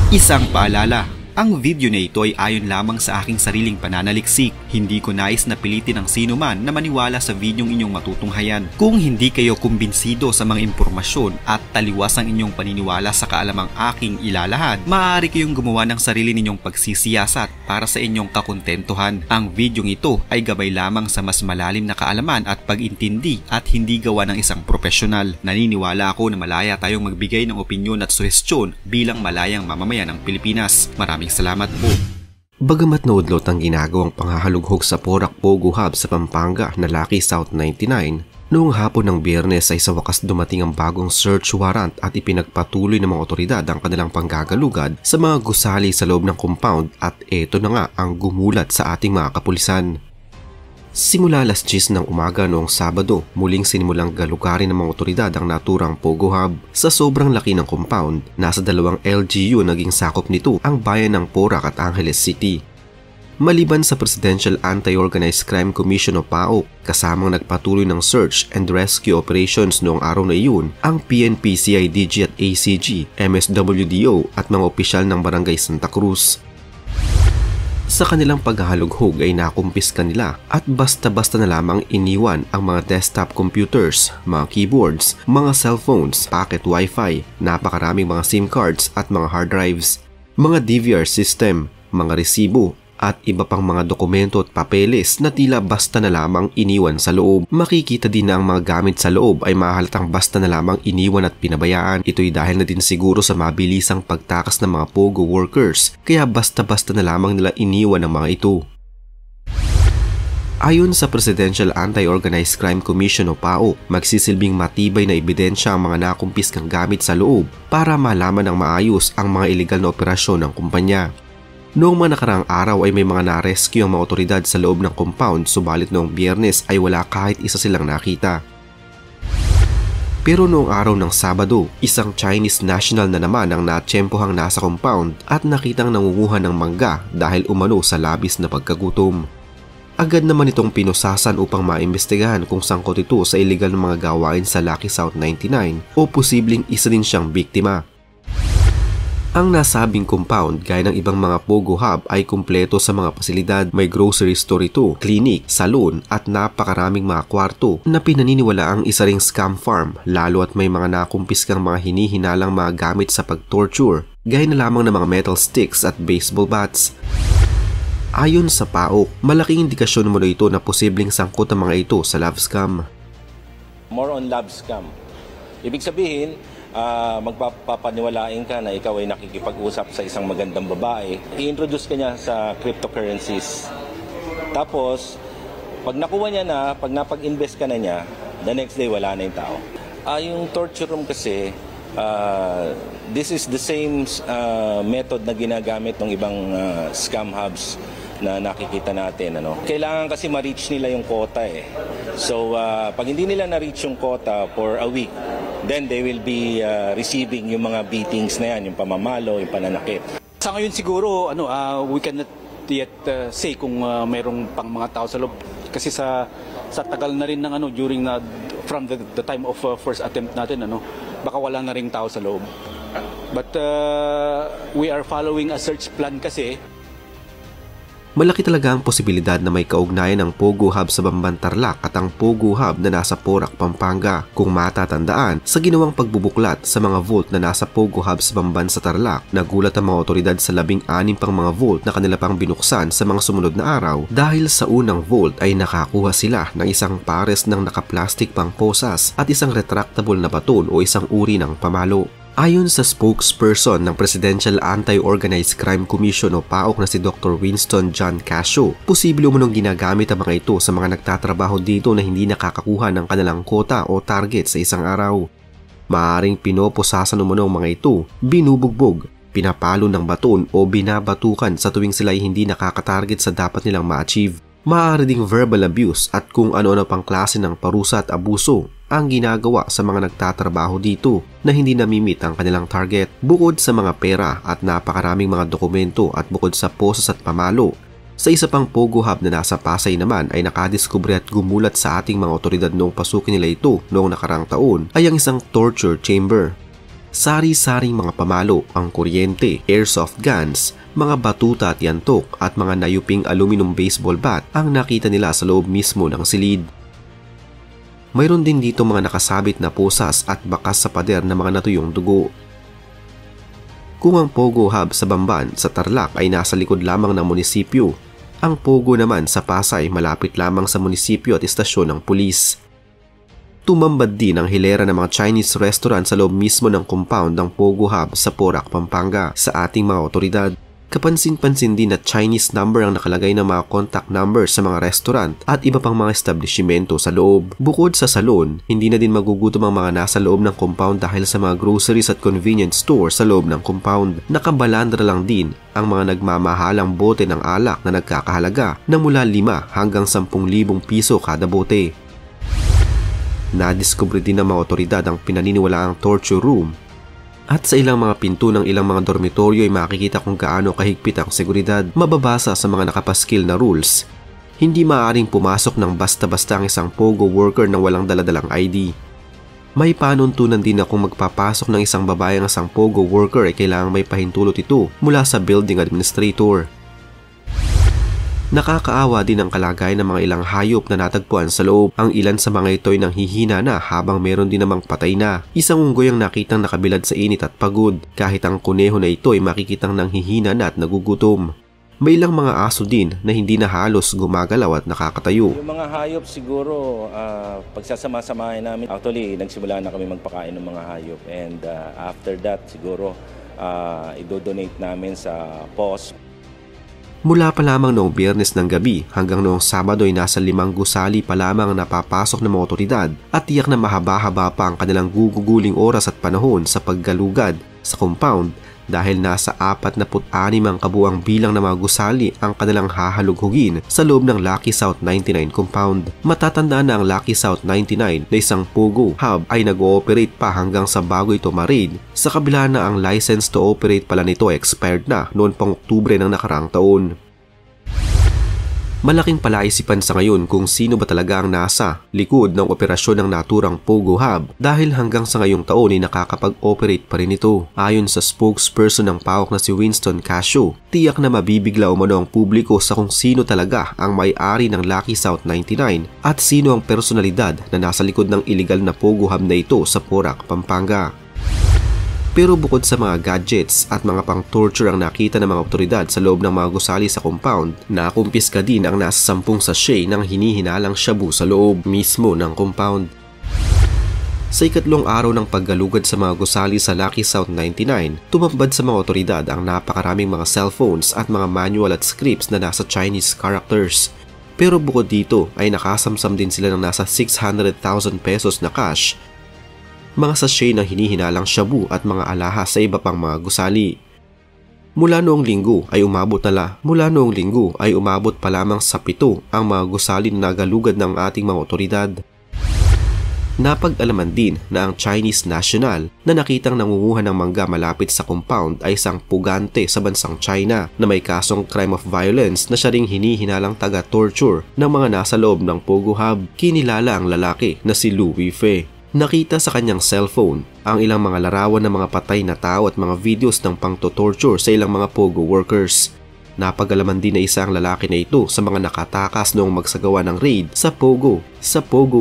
Isang paalala, ang video na ito ay ayon lamang sa aking sariling pananaliksik. Hindi ko nais na pilitin ang sino man na maniwala sa videong inyong matutunghayan. Kung hindi kayo kumbinsido sa mga impormasyon at taliwas ang inyong paniniwala sa kaalamang aking ilalahad, maaari kayong gumawa ng sarili ninyong pagsisiyasat para sa inyong kakontentuhan. Ang videong ito ay gabay lamang sa mas malalim na kaalaman at pag-intindi at hindi gawa ng isang profesional. Naniniwala ako na malaya tayong magbigay ng opinyon at suhestyon bilang malayang mamamayan ng Pilipinas. Maraming salamat po. Bagamat naudlot ang ginagawang panghahalughog sa Porac Pogo Hub sa Pampanga na Lucky South 99, noong hapon ng Biyernes ay sa wakas dumating ang bagong search warrant at ipinagpatuloy ng mga otoridad ang kanilang panggagalugad sa mga gusali sa loob ng compound at eto na nga ang gumulat sa ating mga kapulisan. Simula alas 10 ng umaga noong Sabado, muling sinimulang galugarin ng mga otoridad ang naturang Pogo Hub. Sa sobrang laki ng compound, nasa 2 LGU naging sakop nito ang bayan ng Porac at Angeles City. Maliban sa Presidential Anti-Organized Crime Commission o PAOC, kasamang nagpatuloy ng search and rescue operations noong araw na iyon, ang PNP, CIDG at ACG, MSWDO at mga opisyal ng Barangay Santa Cruz. Sa kanilang paghahalughog ay nakumpiska nila at basta-basta na lamang iniwan ang mga desktop computers, mga keyboards, mga cellphones, packet wifi, napakaraming mga SIM cards at mga hard drives, mga DVR system, mga resibo, at iba pang mga dokumento at papeles na tila basta na lamang iniwan sa loob. Makikita din na ang mga gamit sa loob ay mahalatang basta na lamang iniwan at pinabayaan. Ito'y dahil na din siguro sa mabilisang pagtakas ng mga Pogo workers, kaya basta-basta na lamang nila iniwan ang mga ito. Ayon sa Presidential Anti-Organized Crime Commission o PAOC, magsisilbing matibay na ebidensya ang mga nakumpiskang gamit sa loob para malaman ng maayos ang mga ilegal na operasyon ng kumpanya. Noong mga nakaraang araw ay may mga na-rescue ang mga otoridad sa loob ng compound, subalit noong Biyernes ay wala kahit isa silang nakita. Pero noong araw ng Sabado, isang Chinese national na naman ang natsyempohang nasa compound at nakitang nangunguha ng mangga dahil umano sa labis na pagkagutom. Agad naman itong pinusasan upang maimbestigahan kung sangkot ito sa iligal na mga gawain sa Lucky South 99 o posibleng isa din siyang biktima. Ang nasabing compound gaya ng ibang mga Pogo Hub ay kumpleto sa mga pasilidad. May grocery store ito, clinic, salon at napakaraming mga kwarto na pinaniniwalaang isa ring scam farm, lalo at may mga nakumpiskang mga hinihinalang mga gamit sa pag-torture gaya na lamang ng mga metal sticks at baseball bats. Ayon sa PAOC, malaking indikasyon mo ito na posibleng sangkot ang mga ito sa love scam. More on love scam. Ibig sabihin, magpapaniwalain ka na ikaw ay nakikipag-usap sa isang magandang babae, i-introduce ka niya sa cryptocurrencies. Tapos, pag nakuha niya na, pag napag-invest ka na niya, the next day wala na yung tao. Yung torture room kasi, this is the same method na ginagamit ng ibang scam hubs na nakikita natin. Kailangan kasi ma-reach nila yung quota eh. So, pag hindi nila na-reach yung quota for a week, then they will be receiving yung mga beatings na yan, yung pamamalo, yung pananakit. Sa ngayon siguro, we cannot yet say kung mayroong pang mga tao sa loob. Kasi sa tagal na rin ng from the time of first attempt natin, baka wala na ring tao sa loob. But we are following a search plan kasi. Malaki talaga ang posibilidad na may kaugnayan ng Pogo Hub sa Bamban Tarlac at ang Pogo Hub na nasa Porac, Pampanga. Kung matatandaan, sa ginawang pagbubuklat sa mga vault na nasa Pogo Hub sa Bamban sa Tarlac, nagulat ang mga otoridad sa 16 pang mga vault na kanila pang binuksan sa mga sumunod na araw dahil sa unang vault ay nakakuha sila ng isang pares ng nakaplastik pang posas at isang retractable na baton o isang uri ng pamalo. Ayon sa spokesperson ng Presidential Anti-Organized Crime Commission o PAOC na si Dr. Winston John Casio, posible umunong ginagamit ang mga ito sa mga nagtatrabaho dito na hindi nakakakuha ng kanilang quota o target sa isang araw. Maaaring pinoposasan umunong mga ito, binubugbog, pinapalo ng baton o binabatukan sa tuwing sila ay hindi nakakatarget sa dapat nilang ma-achieve. Maaari ding verbal abuse at kung ano-ano pang klase ng parusa at abuso ang ginagawa sa mga nagtatrabaho dito na hindi namimit ang kanilang target. Bukod sa mga pera at napakaraming mga dokumento at bukod sa posas at pamalo, sa isa pang Pogo Hub na nasa Pasay naman ay nakadiskubre at gumulat sa ating mga otoridad noong pasukin nila ito noong nakarang taon ay ang isang torture chamber. Sari-saring mga pamalo ang kuryente, airsoft guns, mga batuta at yantok at mga nayuping aluminum baseball bat ang nakita nila sa loob mismo ng silid. Mayroon din dito mga nakasabit na pusas at bakas sa pader na mga natuyong dugo. Kung ang Pogo Hub sa Bamban sa Tarlac ay nasa likod lamang ng munisipyo, ang Pogo naman sa Pasay malapit lamang sa munisipyo at istasyon ng pulis. Tumambad din ang hilera ng mga Chinese restaurant sa loob mismo ng compound ng Pogo Hub sa Porac, Pampanga sa ating mga otoridad. Kapansin-pansin din na Chinese number ang nakalagay ng mga contact number sa mga restaurant at iba pang mga establishmento sa loob. Bukod sa salon, hindi na din magugutom ang mga nasa loob ng compound dahil sa mga groceries at convenience store sa loob ng compound. Nakabalandra lang din ang mga nagmamahalang bote ng alak na nagkakahalaga na mula 5 hanggang 10,000 piso kada bote. Nadiskubre din ng mga otoridad ang pinaniniwalaang torture room. At sa ilang mga pinto ng ilang mga dormitoryo ay makikita kung gaano kahigpit ang seguridad. Mababasa sa mga nakapaskil na rules. Hindi maaaring pumasok ng basta-basta ang isang Pogo worker nang walang daladalang ID. May panuntunan din na kung magpapasok ng isang babae ang isang Pogo worker ay kailangang may pahintulot ito mula sa building administrator. Nakakaawa din ang kalagayan ng mga ilang hayop na natagpuan sa loob. Ang ilan sa mga ito ay nanghihina na habang meron din namang patay na. Isang unggoy ang nakitang nakabilad sa init at pagod. Kahit ang kuneho na ito ay makikitang nanghihina na at nagugutom. May ilang mga aso din na hindi na halos gumagalaw at nakakatayo. Yung mga hayop siguro, pagsasama-samahin namin. Actually, nagsimula na kami magpakain ng mga hayop. And after that, siguro, idodonate namin sa POS. Mula pa lamang noong Biyernes ng gabi hanggang noong Sabado ay nasa 5 gusali pa lamang napapasok ng mga otoridad at tiyak na mahaba-haba pa ang kanilang guguguling oras at panahon sa paggalugad sa compound dahil nasa 46 ang kabuang bilang ng mga gusali ang kanilang hahalughugin sa loob ng Lucky South 99 compound. Matatandaan na ang Lucky South 99 na isang Pogo Hub ay nag-ooperate pa hanggang sa bago ito ma-raid, sa kabila na ang license to operate pala nito expired na noon pang Oktubre ng nakaraang taon. Malaking palaisipan sa ngayon kung sino ba talaga ang nasa likod ng operasyon ng naturang Pogo Hub dahil hanggang sa ngayong taon ay nakakapag-operate pa rin ito. Ayon sa spokesperson ng PAOK na si Winston Casio, tiyak na mabibigla umano ang publiko sa kung sino talaga ang may-ari ng Lucky South 99 at sino ang personalidad na nasa likod ng iligal na Pogo Hub na ito sa Porac, Pampanga. Pero bukod sa mga gadgets at mga pang-torture ang nakita ng mga otoridad sa loob ng mga gusali sa compound, nakumpiska din ang nasa 10 sachet ng hinihinalang shabu sa loob mismo ng compound. Sa ikatlong araw ng paggalugad sa mga gusali sa Lucky South 99, tumambad sa mga otoridad ang napakaraming mga cellphones at mga manual at scripts na nasa Chinese characters. Pero bukod dito ay nakasamsam din sila ng nasa 600,000 pesos na cash, mga sachet ng hinihinalang shabu at mga alahas sa iba pang mga gusali. Mula noong linggo ay umabot pa lamang sa 7 ang mga gusali na nagalugad ng ating mga otoridad. Napag-alaman din na ang Chinese national na nakitang nangunguha ng mangga malapit sa compound ay isang pugante sa bansang China na may kasong crime of violence na siya ring hinihinalang taga-torture ng mga nasa loob ng Pogo Hub. Kinilala ang lalaki na si Lu Weifei. Nakita sa kanyang cellphone ang ilang mga larawan ng mga patay na tao at mga videos ng pang-torture sa ilang mga Pogo workers. Napag-alaman din na isa ang lalaki na ito sa mga nakatakas noong magsagawa ng raid sa Pogo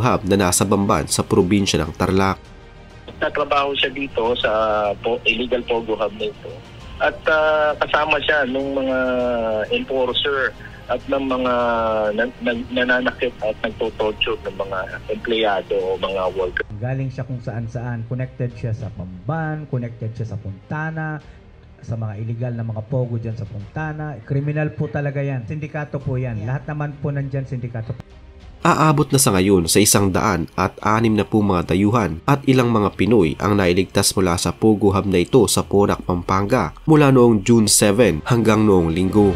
Hub na nasa Bamban sa probinsya ng Tarlac. Nagtatrabaho siya dito sa illegal Pogo Hub na ito at kasama siya ng mga enforcer at ng mga nananakit at nagtotorture ng mga empleyado o mga worker. Galing siya kung saan-saan, connected siya sa Bamban, connected siya sa Puntana, sa mga illegal na mga Pogo dyan sa Puntana. Kriminal po talaga yan, sindikato po yan, lahat naman po nandyan sindikato. Aabot na sa ngayon sa 106 na po mga dayuhan at ilang mga Pinoy ang nailigtas mula sa Pogo Hub na ito sa Porac, Pampanga mula noong June 7 hanggang noong Linggo.